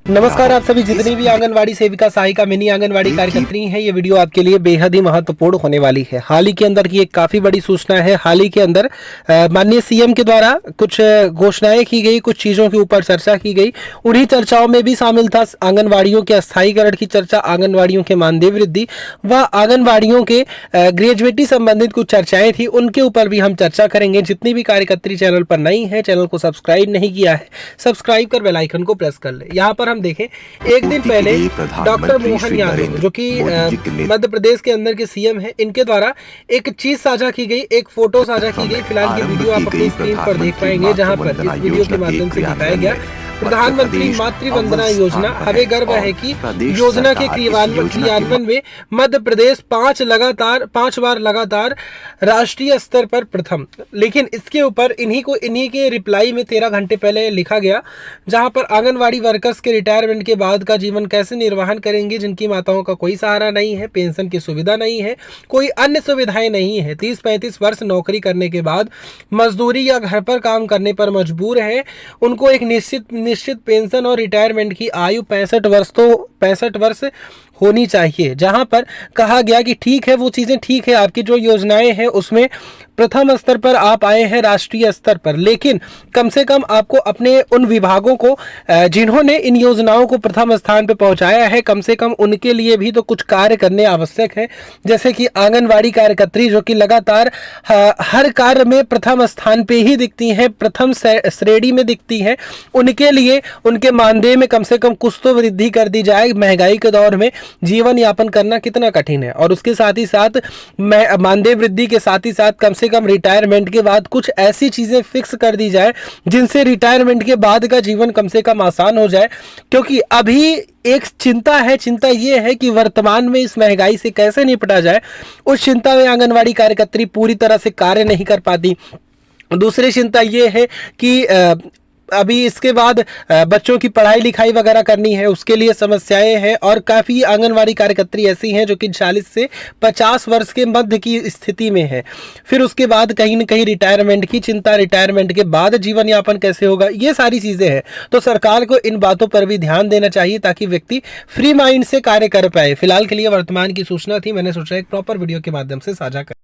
नमस्कार। आप सभी जितनी भी आंगनवाड़ी सेविका, सहायिका, मिनी आंगनवाड़ी कार्यकर्त्री हैं, ये वीडियो आपके लिए बेहद ही महत्वपूर्ण होने वाली है। हाल ही के अंदर की एक काफी बड़ी सूचना है। हाल ही के अंदर माननीय सीएम के द्वारा कुछ घोषणाएं की गई, कुछ चीजों के ऊपर चर्चा की गई। उन्हीं चर्चाओं में भी शामिल था आंगनवाड़ियों के अस्थायीकरण की चर्चा, आंगनवाड़ियों के मानदेय वृद्धि व आंगनवाड़ियों के ग्रेजुएटी संबंधित कुछ चर्चाएं थी, उनके ऊपर भी हम चर्चा करेंगे। जितनी भी कार्यकर्त्री चैनल पर नई है, चैनल को सब्सक्राइब नहीं किया है, सब्सक्राइब कर बेल आइकन को प्रेस कर ले। यहाँ पर हम देखें, एक दिन पहले डॉक्टर मोहन यादव, जो कि मध्य प्रदेश के अंदर के सीएम हैं, इनके द्वारा एक चीज साझा की गई, एक फोटो साझा की गई। फिलहाल ये वीडियो आप अपनी स्क्रीन पर देख पाएंगे, जहां पर इस वीडियो के माध्यम से दिखाया गया प्रधानमंत्री मातृ वंदना योजना। हमें गर्व है कि योजना के क्रियान्वयन में मध्य प्रदेश 5 बार लगातार राष्ट्रीय स्तर पर प्रथम। लेकिन इसके ऊपर इन्हीं के रिप्लाई में 13 घंटे पहले लिखा गया, जहां पर आंगनवाड़ी वर्कर्स के रिटायरमेंट के बाद का जीवन कैसे निर्वहन करेंगे, जिनकी माताओं का कोई सहारा नहीं है, पेंशन की सुविधा नहीं है, कोई अन्य सुविधाएं नहीं है, 30-35 वर्ष नौकरी करने के बाद मजदूरी या घर पर काम करने पर मजबूर है, उनको एक निश्चित पेंशन और रिटायरमेंट की आयु 65 वर्ष होनी चाहिए। जहां पर कहा गया कि ठीक है, वो चीजें ठीक है, आपकी जो योजनाएं हैं उसमें प्रथम स्तर पर आप आए हैं राष्ट्रीय स्तर पर, लेकिन कम से कम आपको अपने उन विभागों को जिन्होंने इन योजनाओं को प्रथम स्थान पर पहुंचाया है, कम से कम उनके लिए भी तो कुछ कार्य करने आवश्यक है। जैसे कि आंगनवाड़ी कार्यकर्त्री, जो कि लगातार हर कार्य में प्रथम स्थान पे ही दिखती हैं, प्रथम श्रेणी में दिखती हैं, उनके लिए उनके मानदेय में कम से कम कुछ तो वृद्धि कर दी जाए। महंगाई के दौर में जीवन यापन करना कितना कठिन है, और उसके साथ ही साथ मानदेय वृद्धि के साथ ही साथ कम से कम रिटायरमेंट के बाद कुछ ऐसी चीजें फिक्स कर दी जाए जिनसे रिटायरमेंट के बाद का जीवन कम से कम आसान हो जाए। क्योंकि अभी एक चिंता ये है कि वर्तमान में इस महंगाई से कैसे निपटा जाए, उस चिंता में आंगनवाड़ी कार्यकर्त्री पूरी तरह से कार्य नहीं कर पाती। दूसरी चिंता ये है कि अभी इसके बाद बच्चों की पढ़ाई लिखाई वगैरह करनी है, उसके लिए समस्याएं हैं, और काफ़ी आंगनवाड़ी कार्यकर्त्री ऐसी हैं जो कि 40 से 50 वर्ष के मध्य की स्थिति में है। फिर उसके बाद कहीं न कहीं रिटायरमेंट की चिंता, रिटायरमेंट के बाद जीवन यापन कैसे होगा, ये सारी चीज़ें हैं। तो सरकार को इन बातों पर भी ध्यान देना चाहिए ताकि व्यक्ति फ्री माइंड से कार्य कर पाए। फिलहाल के लिए वर्तमान की सूचना थी, मैंने सोचा एक प्रॉपर वीडियो के माध्यम से साझा कर।